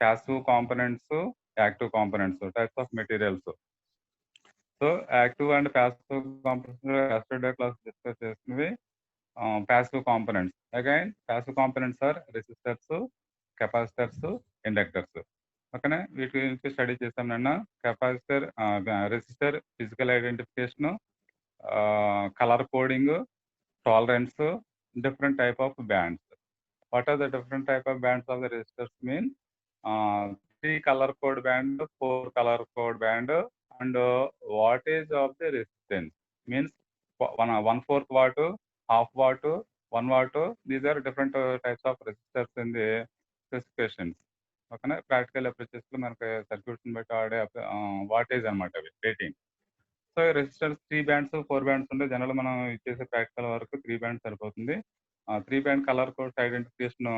passive components, active components, types of materials. So active and passive components yesterday class discuss చేసినవి passive components. Again, passive components are resistors, capacitors, inductors. ఓకేనా, వీటి గురించి study చేస్తాం నిన్న. Capacitor, resistor physical identification, colour coding, tolerance, different type of bands. What are the different type of bands of the resistors mean? 3 color code band, 4 color code band, and wattage of the resistance means 1/4 watt, half watt, 1 watt. These are different types of resistors in the specifications. ఓకేనా, practical approaches లో మనకి circuits బట్టి ఆడే wattage అనమాట అవి rating. So resistors 3 bands 4 bands ఉంటే general మనం ఇచ్చేసే ప్రాక్టికల్ వరకు 3 బ్యాండ్స్ సరిపోతుంది. 3 బ్యాండ్ కలర్ కోడ్స్ ఐడెంటిఫికేషన్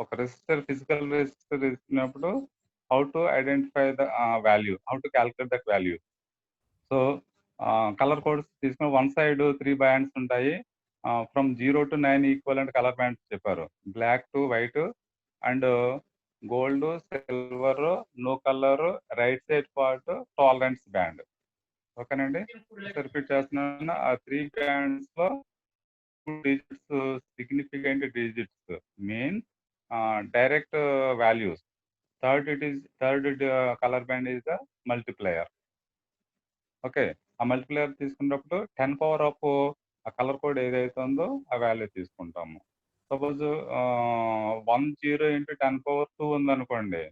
ఒక రెసిస్టర్ ఫిజికల్ రెసిస్టర్ ఇచ్చినప్పుడు how to identify the value, how to calculate that value. So colour codes తీసుకుని వన్ సైడ్ 3 బ్యాండ్స్ ఉంటాయి. From 0 to 9 equivalent colour bands చెప్పారు. Black to white and gold, silver, no colour, right side part tolerance band. ఓకేనండి, repeat చేస్తున్నాను. ఆ 3 bands లో 2 digits significant digits mean direct values. Third colour band is the multiplier. Okay, ఆ multiplier తీసుకున్నప్పుడు 10 power of ఆ colour code ఏదైతే ఉందో ఆ వాల్యూ తీసుకుంటాము. సపోజ్ 10 into 10 power 2 ఉందనుకోండి,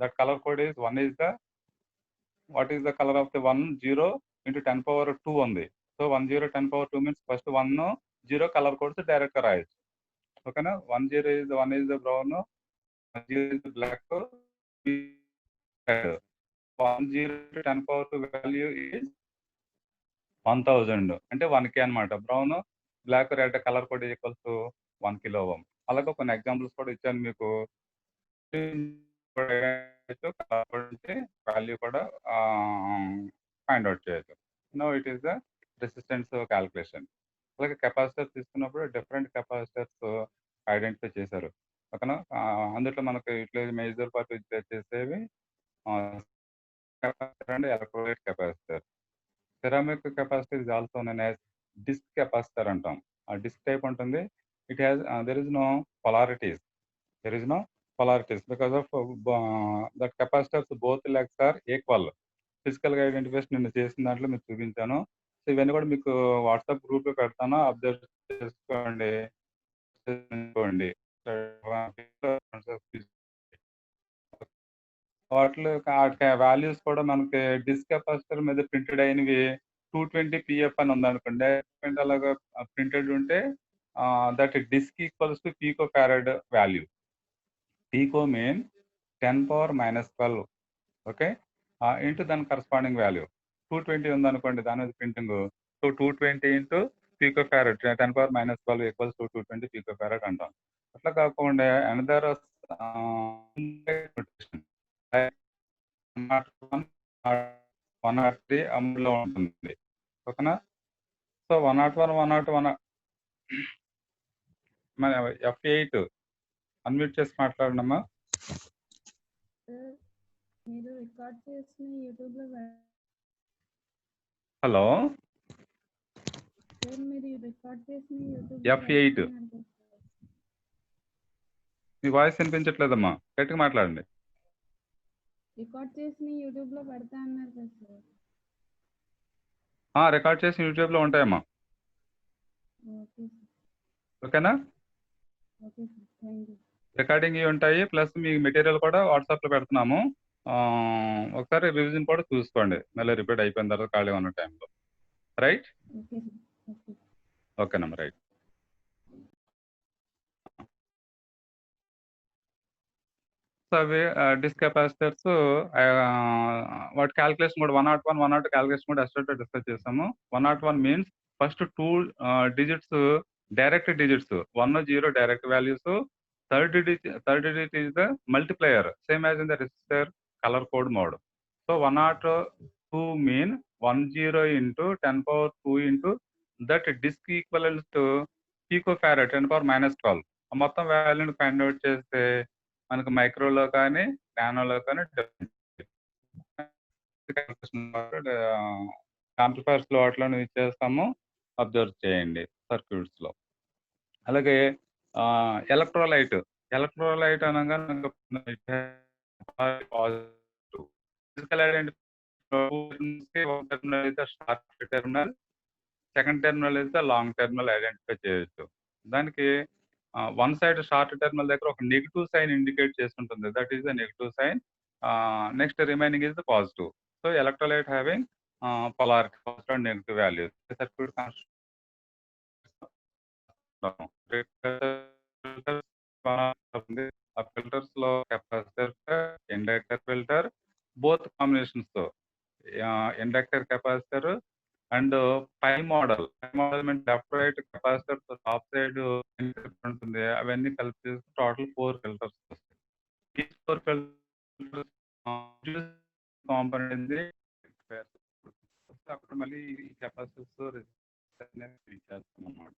that colour code is 1 is the what is the colour of the 10 into 10 power 2 ఉంది. So 10 10 power 2 means first 1 0 colour codes direct గా రాయొచ్చు. ఓకేనా, 1 is the brown, 0 is the black, 10 into 10 power 2 value is 1000 అంటే 1K అనమాట. Brown, black, red colour code equals to 1 kilo ohm. అలాగే కొన్ని examples కూడా ఇచ్చాను మీకు. వాల్యూ కూడా ఫైండ్ అవుట్ చేయొచ్చు. No it is the resistance calculation. అలాగే కెపాసిటర్స్ తీసుకున్నప్పుడు డిఫరెంట్ కెపాసిటర్స్ ఐడెంటిఫై చేశారు. ఓకేనా, అందులో మనకు ఇట్లా మేజర్ పార్ట్ చేసేవి capacitor and electrolyte capacitor. Ceramic capacitor is also known as disc capacitor అంటాం. ఆ డిస్క్ టైప్ ఉంటుంది. It has there is no polarities. Because of that capacitors both legs are equal. Physical గా identification నేను చేసిన దాంట్లో మీకు చూపించాను. సో ఇవన్నీ కూడా మీకు వాట్సాప్ గ్రూప్ లో పెడతాను, అబ్జర్వ్ చేసుకోండి. వాటిలో వాల్యూస్ కూడా మనకి డిస్క్ కెపాసిటర్ మీద ప్రింటెడ్ అయినవి 220 PF అని ఉందనుకోండి. అలాగా ప్రింటెడ్ ఉంటే that disc equals to pico farad value. Pico mean 10 power minus 12. Okay, into దాని కరస్పాండింగ్ వాల్యూ 220 ఉందనుకోండి, దాని మీద ప్రింటింగ్. So 220 into pico farad 10 power minus 12 equals to 220 pico farad అంటాం. అట్లా కాకుండా అనదర్ 103 అమలులో ఉంటుంది. ఓకేనా, సో 101 మన F8 అన్మ్యూట్ చేసి మాట్లాడండమ్మా. హలో, F8 మీ వాయిస్ వినిపించట్లేదమ్మా, గట్టిగా మాట్లాడండి. రికార్డ్ చేసి యూట్యూబ్ లో ఉంటాయమ్మా. ఓకేనా, రికార్డింగ్ ఉంటాయి, ప్లస్ మీ మెటీరియల్ కూడా వాట్సాప్ లో పెడుతున్నాము. ఒకసారి రివిజన్ కూడా చూసుకోండి, మళ్ళీ రిపీట్ అయిపోయిన తర్వాత ఖాళీ ఉన్న టైంలో. రైట్, ఓకేనమ్మా, రైట్. సో అవి డిస్క్ కెపాసిటర్స్ వాటి క్యాలిక్యులేషన్ కూడా 101, 102 క్యాలిక్యులేషన్ కూడా ఎస్టర్డే డిస్కస్ చేసాము. 101 means first 2 digits direct digits, 1 0 direct values. Third digit is the multiplier, same as in the resistor color code mode. So 102 mean 10 into 10 power 2 into that disk equivalent to picofarad 10 power minus 12. మొత్తం వాల్యూని find out చేస్తే మనకు మైక్రోలో కానీ నానోలో కానీ amplifiers లో వాటిలో use చేస్తాము, observe చేయండి సర్క్యూట్స్ లో. అలాగే ఎలక్ట్రోలైట్ అనగా physical identify short terminal, second terminal అయితే లాంగ్ టెర్మినల్ ఐడెంటిఫై చేయొచ్చు. దానికి వన్ సైడ్ షార్ట్ టెర్మినల్ దగ్గర ఒక నెగిటివ్ సైన్ ఇండికేట్ చేస్తుంటుంది, that is the negative sign. Next remaining is the positive. So electrolyte having polarity, positive and negative values. The circuit filters లో capacitor, inductor filter, both combinations తో inductor capacitor and pi model means left right capacitor top side ఉంటుంది, అవన్నీ కలిపి total 4 filters వస్తాయి. ఈ 4 filters component అప్పుడు మళ్ళీ capacitors చేస్తాం అన్నమాట.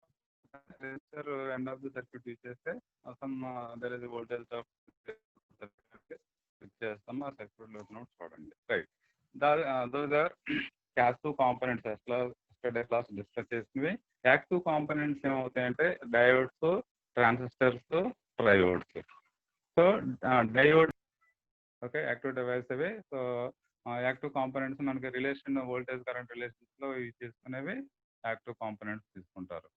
Resistor end of the circuit use చేస్తే some there is voltage off చేస్తాం, ఆ సర్క్యూట్ లో చూడండి. Right, those are active components. Class discuss చేసినవి. యాక్టివ్ కాంపోనెంట్స్ ఏమవుతాయంటే diodes, transistors, triodes. So diode okay active device అవి. సో యాక్టివ్ కాంపోనెంట్స్ మనకి relation voltage current relations లో యూజ్ చేసుకునేవి యాక్టివ్ కాంపోనెంట్స్ తీసుకుంటారు.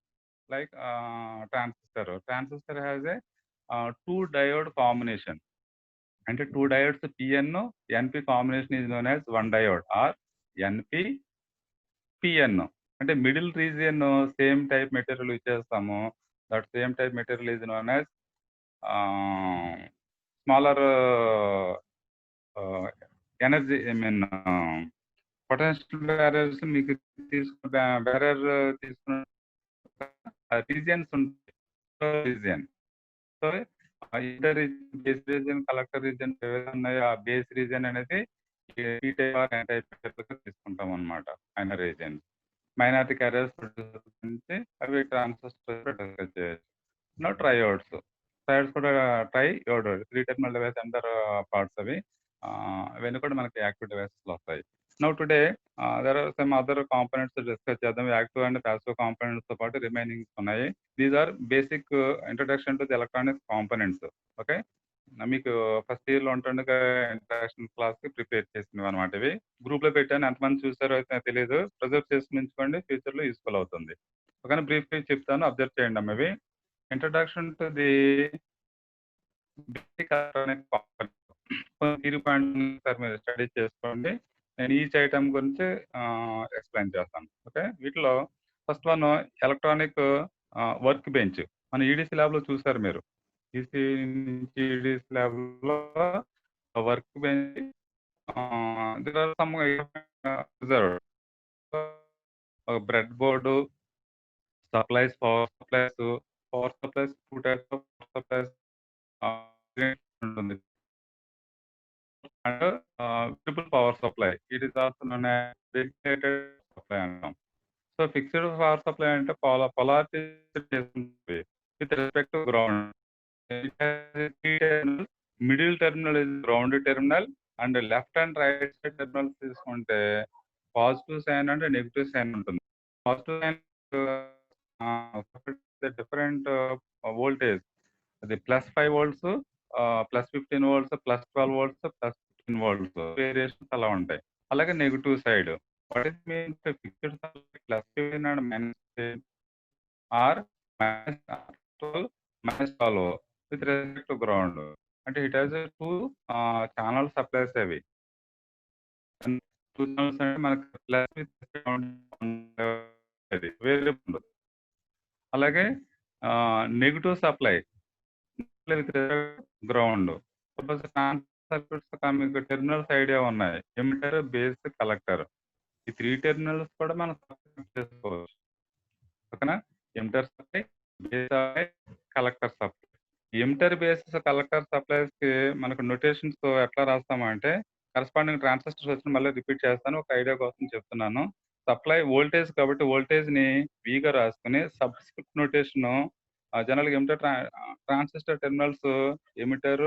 Like transistor has a 2 diode combination. అంటే 2 diodes PN NP combination is known as 1 diode or NP PN. అంటే middle region same type material use చేస్తాము. That same type material is known as smaller energy, I mean potential barriers మీకు barrier తీసుకున్న regions ఉంటాయి. Region so inter base region, collector region ఏవైతే ఉన్నాయో ఆ base region అనేది తీసుకుంటాం అనమాట. మైనర్ రీజియన్, మైనారిటీ క్యారియర్స్ నుంచి అవి ట్రాన్సిస్టర్ డిస్కస్ చేయొచ్చు. ట్రయోడ్స్ కూడా ట్రయోడ్ 3 టెర్మినల్ డివైస్ అందర్ పార్ట్స్ అవి ఇవన్నీ కూడా మనకి యాక్టివ్ డివైసెస్ లో వస్తాయి. Now today there are some other components discuss చేద్దాం. యాక్టివ్ అండ్ ప్యాసివ్ కాంపోనెంట్స్ తో పాటు రిమైనింగ్ ఉన్నాయి. These are basic introduction to the electronic components. Okay, మీకు ఫస్ట్ ఇయర్ లో ఉంటుండగా ఇంట్రడక్షన్ క్లాస్ కి ప్రిపేర్ చేసినవి అనమాట. ఇవి గ్రూప్ లో పెట్టాను, ఎంతమంది చూసారో అయితే తెలియదు. ప్రిజర్వ్ చేసుకుని ఉంచుకోండి, ఫ్యూచర్ లో యూస్ఫుల్ అవుతుంది. ఓకేనా, బ్రీఫ్ చెప్తాను, అబ్జర్వ్ చేయండి అమ్మ. ఇవి introduction to the basic electronic components. Theory point మీరు స్టడీ చేసుకోండి. నేను ఈచ్ ఐటమ్ గురించి ఎక్స్ప్లెయిన్ చేస్తాను. ఓకే, వీటిలో first one electronic workbench. మన ఈడీసీ ల్యాబ్ లో చూసారు మీరు. ఈడీసీ ల్యాబ్ లో workbench breadboard, supplies, power supplies 2 types of supplies ఉంటుంది. And triple power supply, it is also known as dedicated supply అంటాం. So fixed power supply అంటే polarity with respect to ground. Middle terminal is ground terminal and left and right side terminals తీసుకుంటే positive sign and negative sign ఉంటుంది. Positive sign different voltage, అది +5 volts, +15 volts, +12 volts, +15 volts variations అలా ఉంటాయి. అలాగే negative side what is mean fixed +15 and -10 or -12 -12 with respect to ground. అంటే it has 2 channel supplies. అవి 2 channels అంటే మనకి plus with variable. అలాగే negative supply ground. Suppose circuits మీకు టెర్మినల్స్ ఐడియా ఉన్నాయి, ఎమిటర్, బేస్, కలెక్టర్. ఈ 3 టెర్మినల్స్ కూడా మనం చేసుకోవచ్చు. ఓకేనా, emitter supply, base supply, collector supply. Emitter, base, collector supplies కి మనకు నొటేషన్స్ ఎట్లా రాస్తామంటే కరస్పాండింగ్ ట్రాన్సిస్టర్స్ వచ్చి మళ్ళీ రిపీట్ చేస్తాను, ఒక ఐడియా కోసం చెప్తున్నాను. సప్లై వోల్టేజ్ కాబట్టి వోల్టేజ్ ని వీగా రాసుకుని సబ్స్క్రిప్ట్ నోటేషన్ జనరల్గా emitter transistor terminals emitter,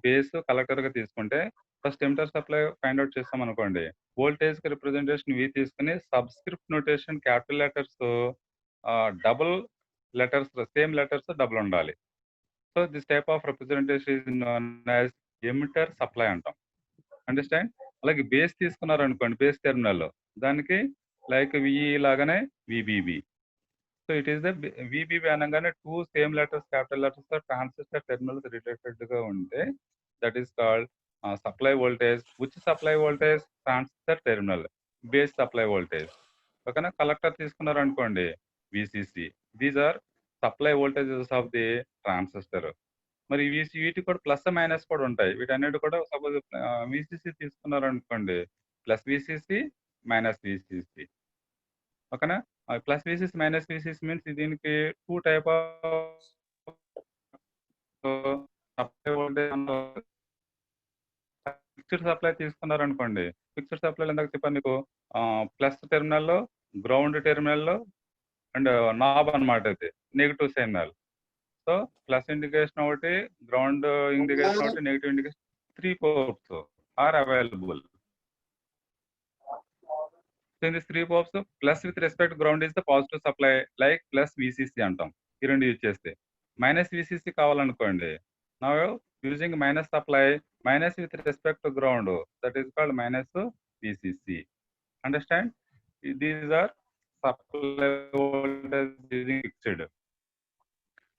base కలెక్టర్గా తీసుకుంటే first emitter supply find out చేస్తాం అనుకోండి. వోల్టేజ్ కి రిప్రజెంటేషన్ వి తీసుకుని subscript notation capital letters double letters same letters double ఉండాలి. So this type of representation is known as emitter supply అంటాం. Understand? అలాగే base తీసుకున్నారనుకోండి బేస్ టెర్మినల్ దానికి like VE లాగానే VBB. So it is the VBB అనగానే 2 same letters capital letters తో transistor terminals related గా ఉంటే that is called supply voltage. Which supply voltage? Transistor terminal base supply voltage. ఓకేనా? Collector తీసుకున్నారనుకోండి VCC. These are supply voltages of the transistor. మరి వీటికి కూడా plus minus కూడా ఉంటాయి. వీటన్నిటి కూడా సపోజ్ విసిసి తీసుకున్నారనుకోండి ప్లస్ విసిసి మైనస్ విసిసి. ఓకేనా? Plus VCC minus VCC means దీనికి 2 type of supply voltage fixed supply తీసుకున్నారనుకోండి. ఫిక్స్డ్ సప్లైలో ఇందాక చెప్పాను మీకు ప్లస్ టెర్మినల్‌లో, గ్రౌండ్ టెర్మినల్‌లో అండ్ నాబ్ అనమాట ఇది. Negative signal. So plus indication ఒకటి, గ్రౌండ్ ఇండికేషన్ ఒకటి, negative indication 3 ports are available. So in this 3 ports plus with respect ground is the positive supply like plus VCC అంటాం. ఈ రెండు use చేస్తే. Minus VCC కావాలనుకోండి. Now using minus supply minus with respect to ground that is called minus VCC. Understand? These are supply voltage using fixed.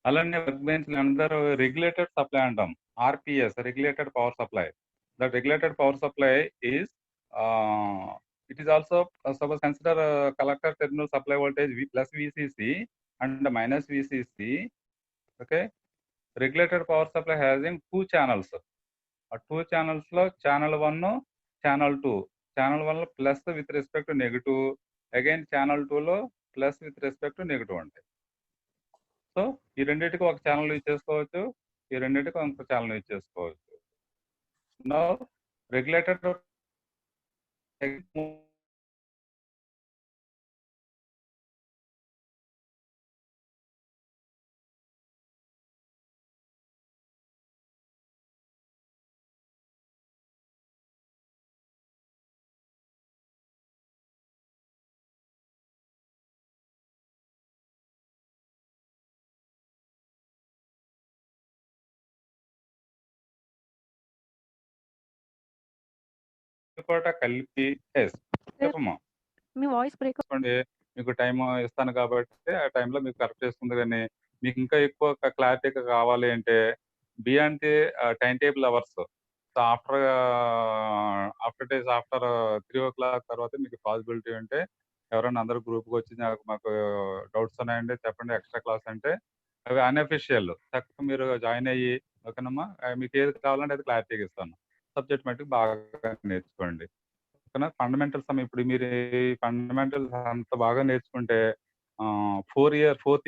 అలానే work బెంచ్‌లు అందరూ regulated supply అంటాం. RPS regulated power supply. That regulated power supply is it is also suppose consider collector terminal supply voltage plus VCC and minus VCC. Okay. Regulated power supply having 2 channels. ఆ 2 ఛానల్స్‌లో channel 1, channel 2. Channel 1లో plus with respect to negative. Again channel 2లో plus with respect to negative ఉంటాయి. సో ఈ రెండింటికి ఒక channel use చేసుకోవచ్చు. ఈ రెండింటికి ఇంకో ఛానల్ యూజ్ చేసుకోవచ్చు. నౌ రెగ్యులేటెడ్ కూడా కలిపి ఎస్ చెప్పమ్మా. మీ వాయిస్ బ్రేక్ చూసుకోండి మీకు టైం ఇస్తాను కాబట్టి ఆ టైంలో మీకు కరెక్ట్ చేస్తుంది. కానీ మీకు ఇంకా ఎక్కువ క్లారిటీగా కావాలి అంటే beyond the time table hours. So after days after 3:00 తర్వాత మీకు పాసిబిలిటీ ఉంటే ఎవరైనా అందరూ గ్రూప్కి వచ్చి మాకు డౌట్స్ ఉన్నాయండి చెప్పండి ఎక్స్ట్రా క్లాస్ అంటే అవి అన్అఫిషియల్ చక్కగా మీరు జాయిన్ అయ్యి ఓకేనమ్మా మీకు ఏది కావాలంటే అది క్లారిటీగా ఇస్తాను. సబ్జెక్ట్ మట్టుకు బాగా నేర్చుకోండి. ఓకేనా? ఫండమెంటల్స్ ఇప్పుడు మీరు ఫండమెంటల్స్ అంత బాగా నేర్చుకుంటే ఫోర్త్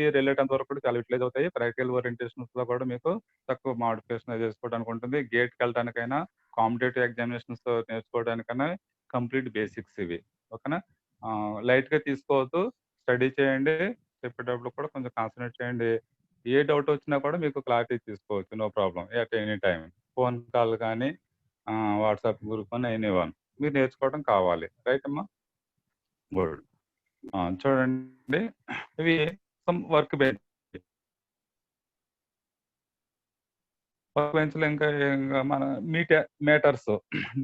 ఇయర్ వెళ్ళేటంత వరకు కూడా చాలా యూటిలైజ్ అవుతాయి. ప్రాక్టికల్ ఓరియంటేషన్స్లో కూడా మీకు తక్కువ మోడిఫికేషన్ చేసుకోవడానికి ఉంటుంది. గేట్కి వెళ్ళడానికైనా కాంపిటేటివ్ ఎగ్జామినేషన్స్ నేర్చుకోవడానికైనా కంప్లీట్ బేసిక్స్ ఇవి. ఓకేనా? లైట్గా తీసుకోవద్దు. స్టడీ చేయండి. చెప్పేటప్పుడు కూడా కొంచెం కాన్సన్ట్రేట్ చేయండి. ఏ డౌట్ వచ్చినా కూడా మీకు క్లారిటీ తీసుకోవచ్చు. No problem at any time. Phone call కానీ వాట్సాప్ గ్రూప్ అని ఎనీవన్ మీరు నేర్చుకోవడం కావాలి. రైట్ అమ్మా? గుడ్. చూడండి ఇవి సమ్ వర్క్ బెంచ్. వర్క్ బెంచ్లో ఇంకా మన మీటర్స్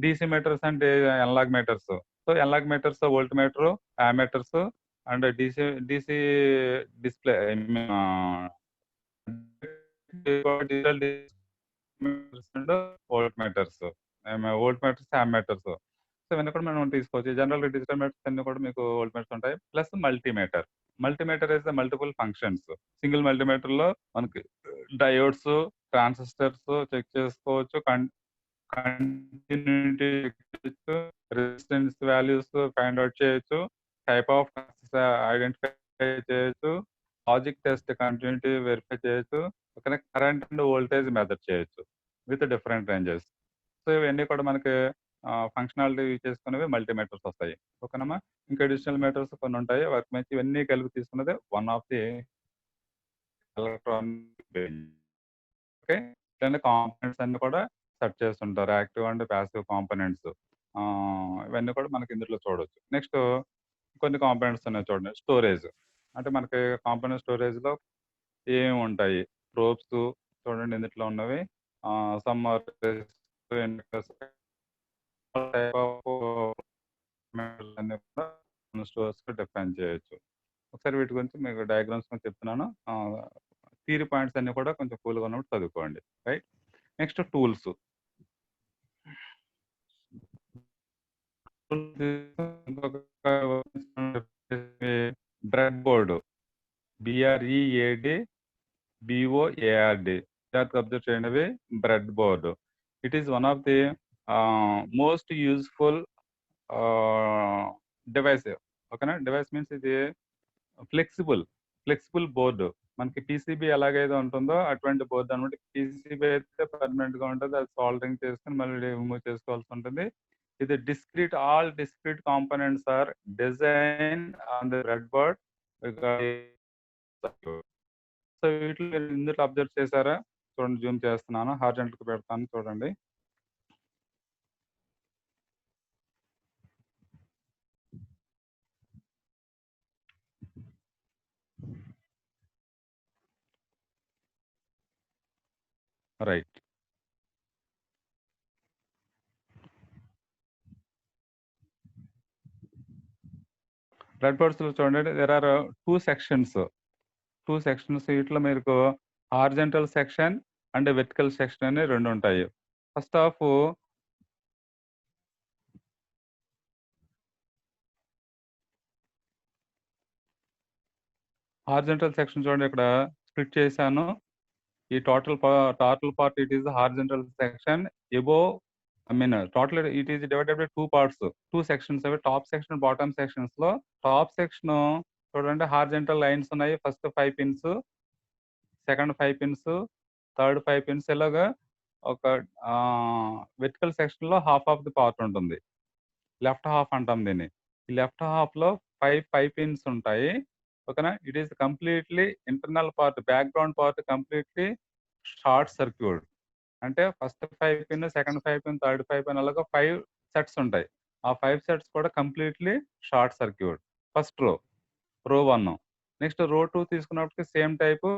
డీసీ మీటర్స్ అంటే analogue meters. So analogue meters volt meter, ammeters and DC display digital volt meters, ammeters. So ఇవన్నీ కూడా మనం తీసుకోవచ్చు. జనరల్గా డిజిటల్ మీటర్స్ అన్ని కూడా మీకు వోల్ట్ మీటర్స్ ఉంటాయి. Plus multimeter. Multimeter is the multiple functions. Single మల్టీమీటర్లో మనకి డయోడ్స్, ట్రాన్సిస్టర్స్ చెక్ చేసుకోవచ్చు. కంటిన్యూటీ చేయొచ్చు. రెసిస్టెన్స్ వాల్యూస్ ఫైండ్ అవుట్ చేయొచ్చు. టైప్ ఆఫ్ ఐడెంటిఫై చేయొచ్చు. లాజిక్ టెస్ట్ కంటిన్యూటీ వెరిఫై చేయొచ్చు. ఓకేనా? కరెంట్ అండ్ వోల్టేజ్ మెజర్ చేయొచ్చు విత్ డిఫరెంట్ రేంజెస్. సో ఇవన్నీ కూడా మనకి ఫంక్షనాలిటీ యూజ్ చేసుకునేవి మల్టీమీటర్స్ వస్తాయి. ఓకేనమ్మా? ఇంకా అడిషనల్ మీటర్స్ కొన్ని ఉంటాయి. వాటి నుంచి ఇవన్నీ కలిపి తీసుకున్నది one of the electronic. Okay? Components అన్ని కూడా సెట్ చేస్తుంటారు. Active and passive components. ఇవన్నీ కూడా మనకి ఇందులో చూడొచ్చు. నెక్స్ట్ కొన్ని కాంపోనెంట్స్ ఉన్నాయి చూడండి. స్టోరేజ్. అంటే మనకి కాంపోనెంట్ స్టోరేజ్‌లో ఏమేమి ఉంటాయి? ప్రోబ్స్ చూడండి ఇందులో ఉన్నవి. Some are inductors type of అన్నీ కూడా మన స్టోర్స్‌లో డిఫైన్ చేయొచ్చు. ఒకసారి వీటి గురించి మీకు డయాగ్రామ్స్‌లో చెప్తున్నాను. థియరీ పాయింట్స్ అన్నీ కూడా కొంచెం కూల్‌గా ఉన్నప్పుడు చదువుకోండి. Right. Next tools. Bread board. BREAD BOARD. జాగ్రత్తగా అబ్జర్వ్ చేయండి. Bread board. It is one of the most useful device. ఓకేనా. డివైస్ మీన్స్ ఇది ఫ్లెక్సిబుల్ బోర్డు. మనకి పీసీబీ ఎలాగైతే ఉంటుందో అటువంటి బోర్డు అనమాట. పీసీబీ అయితే పర్మనెంట్‌గా ఉంటుంది. అది సోల్డరింగ్ చేసుకొని మళ్ళీ రిమూవ్ చేసుకోవాల్సి ఉంటుంది. ఇది all discrete components are design on the bread board వీటిలో మీరు ఇందులో అబ్జర్వ్ చేశారా? చూడండి జూమ్ చేస్తున్నాను. హారిజాంటల్‌గా పెడతాను చూడండి. రైట్. బ్రెడ్ బోర్డ్స్‌లో చూడండి దేర్ ఆర్ 2 సెక్షన్స్. వీటిలో మీకు horizontal section and vertical section అని 2 ఉంటాయి. ఫస్ట్ హాఫ్ హారిజాంటల్ సెక్షన్ చూడండి ఇక్కడ స్ప్లిట్ చేశాను. ఈ total part it is horizontal section. Above total it is divided by 2 parts. 2 sections అవి టాప్ సెక్షన్, బాటమ్ సెక్షన్స్‌లో టాప్ సెక్షన్ చూడండి హారిజాంటల్ లైన్స్ ఉన్నాయి. First 5 pins, second 5 pins, third 5 pins ఇలాగా ఒక వెర్టికల్ సెక్షన్‌లో హాఫ్ ఆఫ్ ది పార్ట్ ఉంటుంది. Left half అంటాం దీన్ని. ఈ లెఫ్ట్ హాఫ్‌లో 5 పిన్స్ ఉంటాయి. ఓకేనా. It is completely internal part, background part completely short circuit. అంటే first 5 pin, second 5 pin, third 5 pin అలాగా 5 సెట్స్ ఉంటాయి. ఆ 5 సెట్స్ కూడా completely short circuit. First row 1. Next row 2 తీసుకున్నప్పటికి same type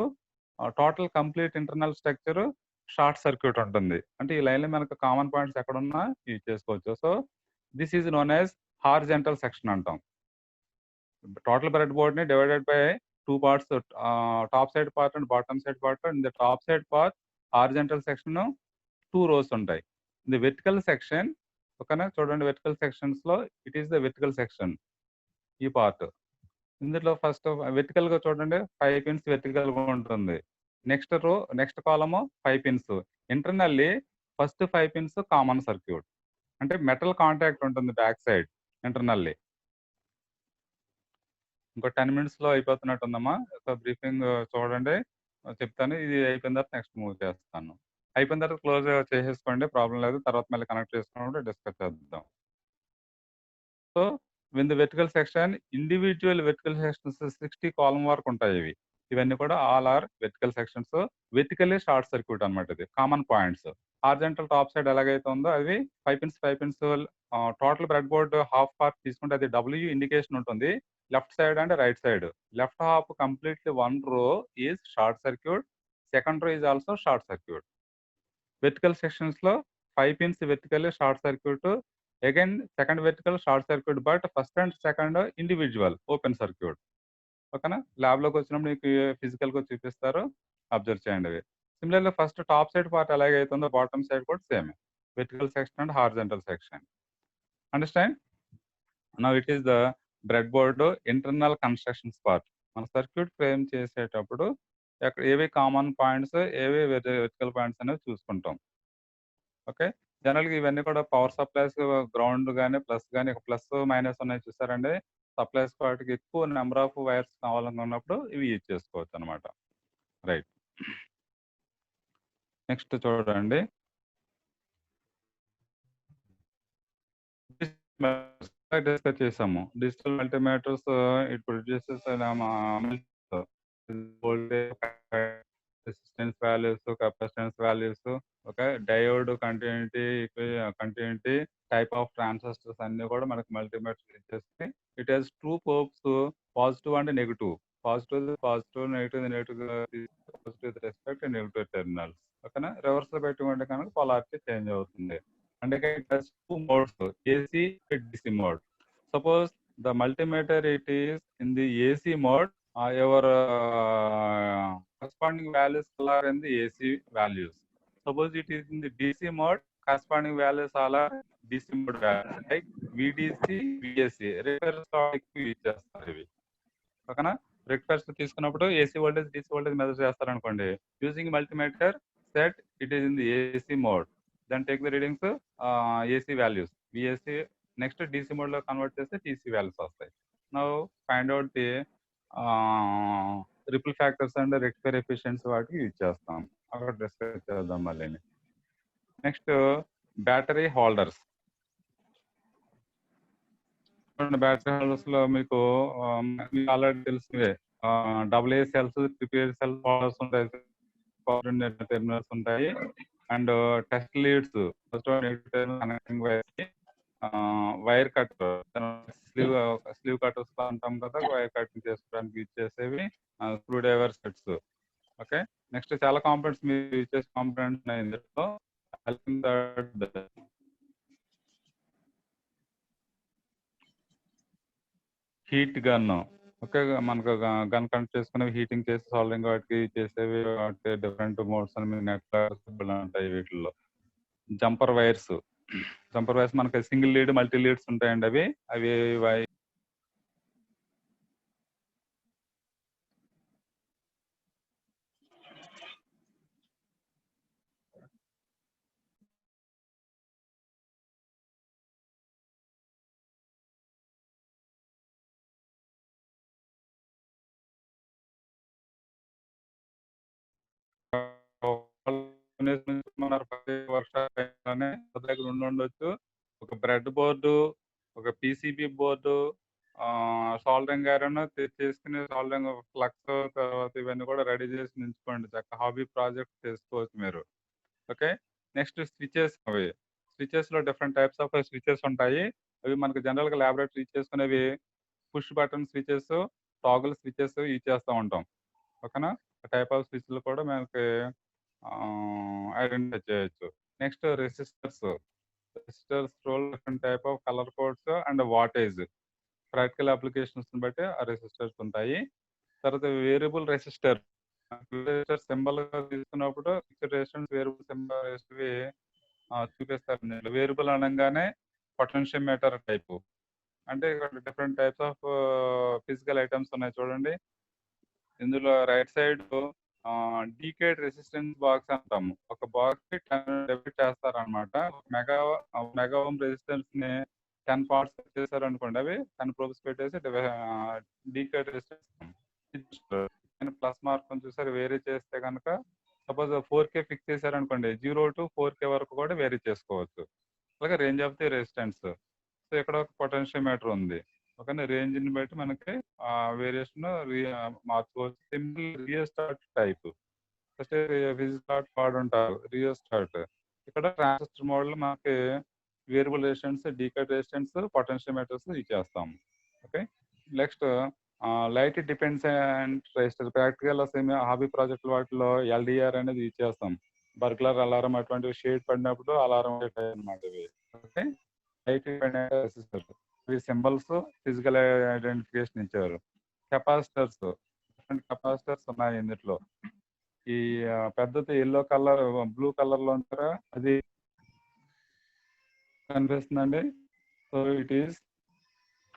total complete internal structure short circuit ఉంటుంది. అంటే ఈ లైన్‌లో మనకు కామన్ పాయింట్స్ ఎక్కడున్నా యూజ్ చేసుకోవచ్చు. So this is known as horizontal section అంటాం. టోటల్ బ్రెడ్ బోర్డ్‌ని divided by 2 parts, top side part and bottom side part. In the top side part horizontal section 2 rows ఉంటాయి. ది వెర్టికల్ సెక్షన్ ఓకేనా. చూడండి vertical సెక్షన్స్‌లో it is the vertical section ఈ part. ఇందులో first వెర్టికల్‌గా చూడండి 5 pins వెర్టికల్‌గా ఉంటుంది. Next కాలము 5 pins. Internally first 5 pins common circuit. అంటే మెటల్ కాంటాక్ట్ ఉంటుంది బ్యాక్ సైడ్ ఇంటర్నల్లీ. ఇంకో 10 మినిట్స్‌లో అయిపోతున్నట్టుందమ్మా. సో బ్రీఫింగ్ చూడండి. చెప్తాను. ఇది అయిపోయిన తర్వాత నెక్స్ట్ మూవ్ చేస్తాను. అయిపోయిన తర్వాత క్లోజ్ చేసేసుకోండి. ప్రాబ్లమ్ లేదు. తర్వాత మళ్ళీ కనెక్ట్ చేసుకున్నప్పుడు డిస్కస్ చేద్దాం. So when the vertical section individual vertical sections 60 column వరకు ఉంటాయి ఇవి. ఇవన్నీ కూడా all are vertical sections. Vertically short circuit అనమాట ఇది. Common points. Horizontal top side ఎలాగైతే ఉందో అవి 5 pins total breadboard half part తీసుకుంటే అది డబ్ల్యూ ఇండికేషన్ ఉంటుంది. Left side and right side. Left half completely 1 row is short circuit. Second row is also short circuit. Vertical సెక్షన్స్‌లో 5 pins vertically short circuit. Again second vertical short circuit but first and second individual open circuit. ఓకేనా. ల్యాబ్‌లోకి వచ్చినప్పుడు మీకు ఫిజికల్‌గా చూపిస్తారు. Observe చేయండి అవి. సిమిలర్‌గా first top side part ఎలాగైతే ఉందో బాటమ్ సైడ్ కూడా సేమే. Vertical section and horizontal section. Understand? Now it is the bread board internal constructions part. మన సర్క్యూట్ ఫ్రేమ్ చేసేటప్పుడు ఏవి కామన్ పాయింట్స్, ఏవి వెర్టికల్ పాయింట్స్ అనేవి చూసుకుంటాం. ఓకే. జనరల్‌గా ఇవన్నీ కూడా పవర్ సప్లైస్ గ్రౌండ్ గాని, ప్లస్ గాని ప్లస్, మైనస్ ఉన్నాయి చూసారండి. సప్లైస్ వాటికి ఎక్కువ నంబర్ ఆఫ్ వైర్స్ కావాలనుకున్నప్పుడు ఇవి యూజ్ చేసుకోవచ్చనమాట. రైట్. నెక్స్ట్ చూడండి. డిస్కస్ చేసాము. Digital multimeters it produces voltage resistance values, capacitance values, okay, diode continuity, type of transistors అన్ని కూడా మనకి మల్టీమీటర్ ఇచ్చేసి it has 2 ports, positive and negative. Positive, negative with respect negative terminals. ఓకేనా, reverse లో పెట్టుకుంటే కనుక పొలారిటీ చేంజ్ అవుతుంది. అంటే it has 2 modes, AC, DC mode. Suppose the multimeter it is in the AC mode, your corresponding values are in the AC values. Suppose it is in the DC mode, corresponding values all are DC mode values, like VDC, VSC. Rectifiers use చేస్తారు ఇవి. ఓకేనా, rectifiers తీసుకున్నప్పుడు AC voltage, DC voltage measure చేస్తారనుకోండి. Using multimeter set it is in the AC mode, then take the readings AC values, VSC. Next DC mode లో convert చేస్తే DC values వస్తాయి. Now find out the ripple factors and rectifier efficiency వాటికి use చేస్తాం. అక్కడ discuss చేద్దాం మళ్ళీ. Next battery holders. Battery holders లో మీకు ఆల్రెడీ తెలిసినవే, AA cells, AAA cells holders ఉంటాయి, టెర్మినల్స్ ఉంటాయి. And test leads, connecting wire cutter, sleeve cutters అంటాం కదా, వైర్ కటింగ్ చేసుకోవడానికి యూజ్ చేసేవి screw driver sets. Okay, next చాలా కాంపోనెంట్స్ మీరు యూజ్ చేసే కాంపోనెంట్స్ ఉన్నాయి ఇందులో. హీట్ గన్, ఓకే, మనకు గన్ కనెక్ట్ చేసుకునేవి, హీటింగ్ చేసి సాల్వింగ్ వాటికి చేసేవి, డిఫరెంట్ మోడ్స్ అని నెట్ ఉంటాయి వీటిల్లో. జంపర్ వైర్స్ మనకి సింగిల్ లీడ్, మల్టీ లీడ్స్ ఉంటాయండి. అవి దగ్గర ఉండొచ్చు. ఒక బ్రెడ్ బోర్డు, ఒక పీసీబీ బోర్డు, సాల్డరింగ్ ఐరన్ చేసుకుని సాల్డరింగ్ ఫ్లక్స్, తర్వాత ఇవన్నీ కూడా రెడీ చేసి ఉంచుకోండి. చక్కగా హాబీ ప్రాజెక్ట్ చేసుకోవచ్చు మీరు. Okay, next switches. స్విచెస్ లో డిఫరెంట్ టైప్స్ ఆఫ్ స్విచెస్ ఉంటాయి. అవి మనకు జనరల్ గా ల్యాబొరేటరీ యూజ్ చేసుకునేవి push button switches, toggle switches use చేస్తూ ఉంటాం. ఓకేనా, టైప్ ఆఫ్ స్విచ్లు కూడా మనకి ఐడెంటిఫై చేయొచ్చు. Next resistors role different type of colour codes and wattage, practical applications బట్టి ఆ రెసిస్టర్స్ ఉంటాయి. తర్వాత వేరియబుల్ రెసిస్టర్ సింబల్ గా తీసుకున్నప్పుడు రెసిస్టెన్స్ వేరియబుల్ సింబల్ చూపిస్తారు. వేరియబుల్ అనగానే పొటెన్షియోమీటర్ టైపు, అంటే ఇక్కడ different types of physical items ఉన్నాయి చూడండి. ఇందులో right side decade resistance box అంటాము. ఒక బాక్స్ కి 10 డెబిట్ చేస్తారనమాట. మెగా ఓం రెసిస్టెన్స్ ని 10 పార్ట్స్ చేశారనుకోండి, అవి 10 ప్రోబ్స్ పెట్టేసి డీకేడ్ రెసిస్టెన్స్ ప్లస్ మార్క్ చూసారు. వేరీ చేస్తే కనుక సపోజ్ 4K ఫిక్స్ చేశారనుకోండి, 0 to 4K వరకు కూడా వేరీ చేసుకోవచ్చు. అలాగే range of the resistance. So ఇక్కడ ఒక పొటెన్షియోమీటర్ ఉంది. ఓకే, రేంజ్ ని బట్టి మనకి వేరియేషన్ మార్చుకోవచ్చు. సింపుల్ రియో-స్టార్ట్ టైప్, ఫస్ట్ ఫిజిస్టార్ట్ వాడుంటారు. రియో-స్టార్ట్ ఇక్కడ ట్రాన్సిస్టర్ మోడల్ మనకి variable resistance, decade resistance, potentiometers ఇచ్చేస్తాం. Okay, next light dependent resistor. Practical hobby project వాటిలో ఎల్డిఆర్ అనేది యూజ్ చేస్తాం. బర్గ్లర్ అలారం అటువంటి షేడ్ పడినప్పుడు అలారం అనమాట ఇవి. ఓకే, లైట్ డిపెండెంట్ రెసిస్టర్, ఇవి సింబల్స్ ఫిజికల్ ఐడెంటిఫికేషన్ ఇచ్చారు. కెపాసిటర్స్, డిఫరెంట్ కెపాసిటర్స్ ఉన్నాయి ఇందులో. ఈ పెద్దది ఎల్లో కలర్, బ్లూ కలర్ లో ఉంటారా, అది కనిపిస్తుందండి. So it is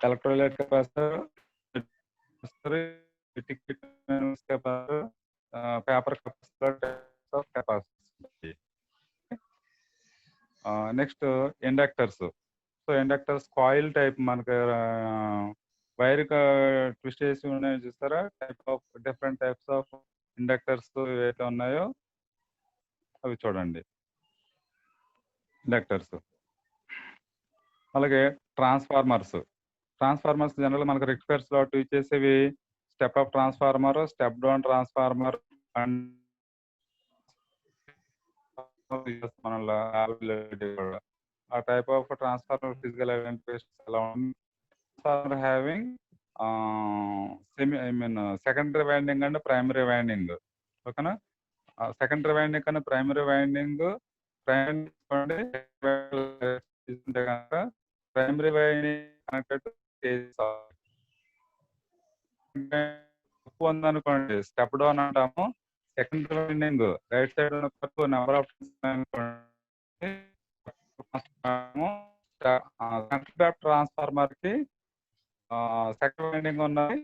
electrolyte capacitor, paper capacitor. Next inductors. So inductors coil type, మనకి వైర్ ట్విస్ట్ చేసి ఉన్నాయి చూస్తారా, type of different types of inductors ఏవైతే ఉన్నాయో అవి చూడండి, ఇండక్టర్స్. అలాగే ట్రాన్స్ఫార్మర్స్ జనరల్ మనకు రెక్టిఫైర్స్ లో యూజ్ చేసేవి step up transformer, step down transformer and మన ల్యాబిలిటీ కూడా ఆ type of transformer physical identification ఎలా ఉంది for having secondary winding and primary winding ఓకేనా సెకండరీ వైండింగ్ కన్నా ప్రైమరీ వైండింగ్ తీసుకుంటే కనుక ప్రైమరీ వైండింగ్ కనెక్టెడ్ తక్కువ ఉందనుకోండి స్టెప్ డౌన్ అంటాము సెకండరీ వైండింగ్ రైట్ సైడ్ తక్కువ నెంబర్ ఆఫ్ ట్రాన్స్ఫార్మర్ కి సెకండ్ వైండింగ్ ఉన్నాయి